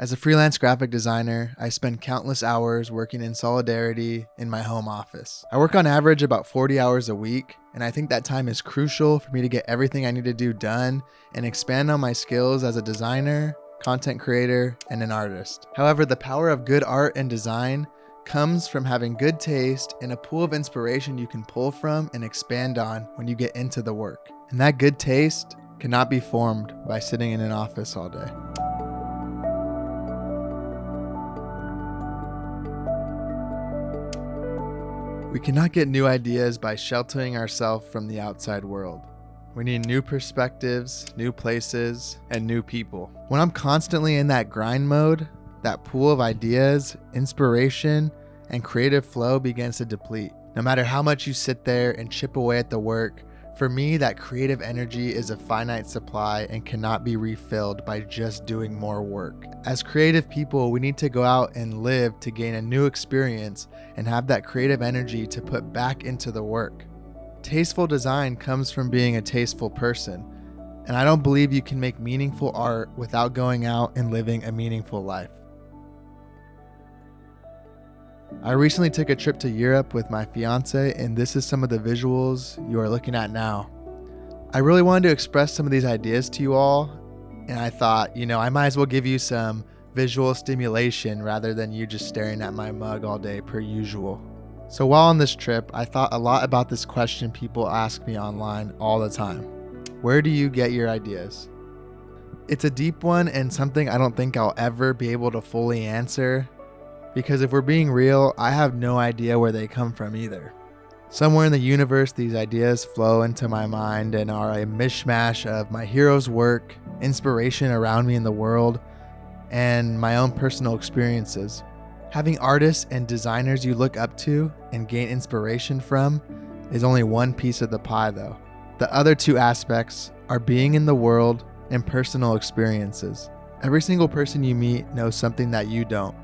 As a freelance graphic designer, I spend countless hours working in solidarity in my home office. I work on average about 40 hours a week, and I think that time is crucial for me to get everything I need to do done and expand on my skills as a designer, content creator, and an artist. However, the power of good art and design comes from having good taste and a pool of inspiration you can pull from and expand on when you get into the work. And that good taste cannot be formed by sitting in an office all day. We cannot get new ideas by sheltering ourselves from the outside world. We need new perspectives, new places, and new people. When I'm constantly in that grind mode, that pool of ideas, inspiration, and creative flow begins to deplete. No matter how much you sit there and chip away at the work, for me, that creative energy is a finite supply and cannot be refilled by just doing more work. As creative people, we need to go out and live to gain a new experience and have that creative energy to put back into the work. Tasteful design comes from being a tasteful person, and I don't believe you can make meaningful art without going out and living a meaningful life. I recently took a trip to Europe with my fiance, and this is some of the visuals you are looking at now. I really wanted to express some of these ideas to you all, and I thought, I might as well give you some visual stimulation rather than you just staring at my mug all day per usual. So while on this trip, I thought a lot about this question people ask me online all the time. Where do you get your ideas? It's a deep one and something I don't think I'll ever be able to fully answer, because if we're being real, I have no idea where they come from either. Somewhere in the universe, these ideas flow into my mind and are a mishmash of my hero's work, inspiration around me in the world, and my own personal experiences. Having artists and designers you look up to and gain inspiration from is only one piece of the pie though. The other two aspects are being in the world and personal experiences. Every single person you meet knows something that you don't.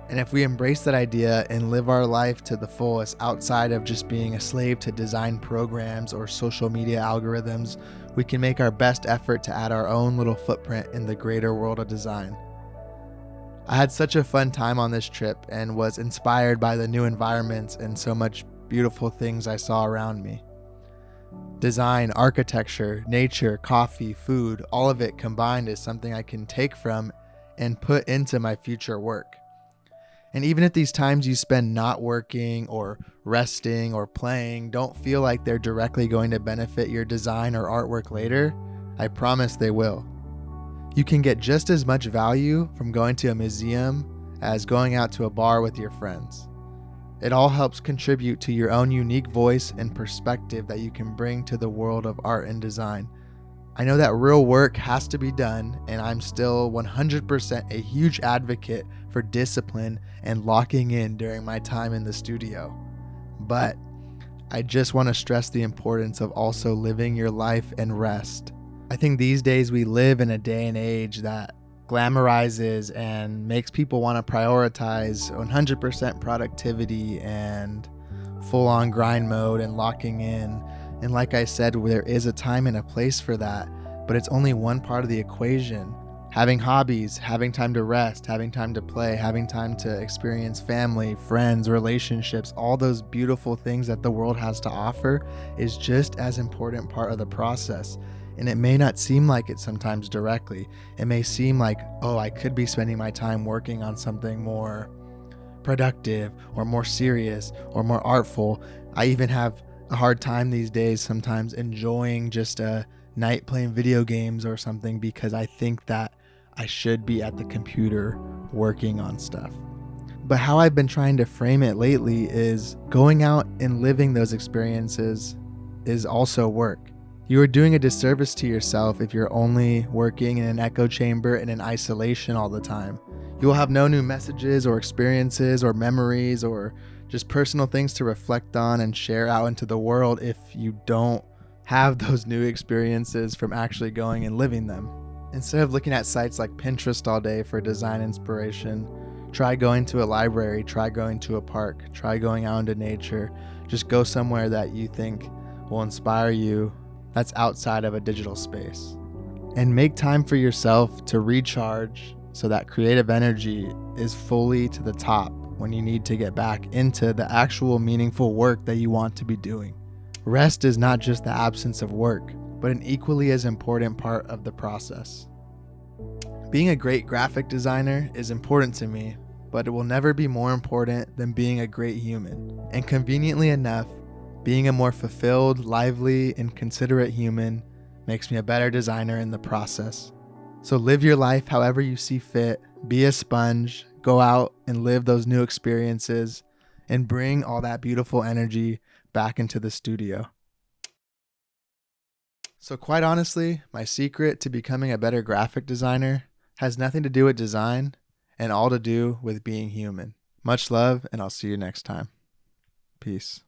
And if we embrace that idea and live our life to the fullest outside of just being a slave to design programs or social media algorithms, we can make our best effort to add our own little footprint in the greater world of design. I had such a fun time on this trip and was inspired by the new environments and so much beautiful things I saw around me. Design, architecture, nature, coffee, food, all of it combined is something I can take from and put into my future work. And even if these times you spend not working or resting or playing don't feel like they're directly going to benefit your design or artwork later, I promise they will. You can get just as much value from going to a museum as going out to a bar with your friends. It all helps contribute to your own unique voice and perspective that you can bring to the world of art and design. I know that real work has to be done, and I'm still 100% a huge advocate for discipline and locking in during my time in the studio. But I just want to stress the importance of also living your life and rest. I think these days we live in a day and age that glamorizes and makes people want to prioritize 100% productivity and full-on grind mode and locking in. And like I said, there is a time and a place for that, but it's only one part of the equation. Having hobbies, having time to rest, having time to play, having time to experience family, friends, relationships, all those beautiful things that the world has to offer is just as important part of the process. And it may not seem like it sometimes directly. It may seem like, I could be spending my time working on something more productive or more serious or more artful. I even have a hard time these days sometimes enjoying just a night playing video games or something because I think that I should be at the computer working on stuff. But how I've been trying to frame it lately is going out and living those experiences is also work. You are doing a disservice to yourself if you're only working in an echo chamber and in isolation all the time. You will have no new messages or experiences or memories or just personal things to reflect on and share out into the world if you don't have those new experiences from actually going and living them. Instead of looking at sites like Pinterest all day for design inspiration, try going to a library, try going to a park, try going out into nature. Just go somewhere that you think will inspire you that's outside of a digital space. And make time for yourself to recharge so that creative energy is fully to the top when you need to get back into the actual meaningful work that you want to be doing. Rest is not just the absence of work, but an equally as important part of the process. Being a great graphic designer is important to me, but it will never be more important than being a great human. And conveniently enough, being a more fulfilled, lively, and considerate human makes me a better designer in the process. So live your life however you see fit, be a sponge, go out and live those new experiences, and bring all that beautiful energy back into the studio. So quite honestly, my secret to becoming a better graphic designer has nothing to do with design and all to do with being human. Much love, and I'll see you next time. Peace.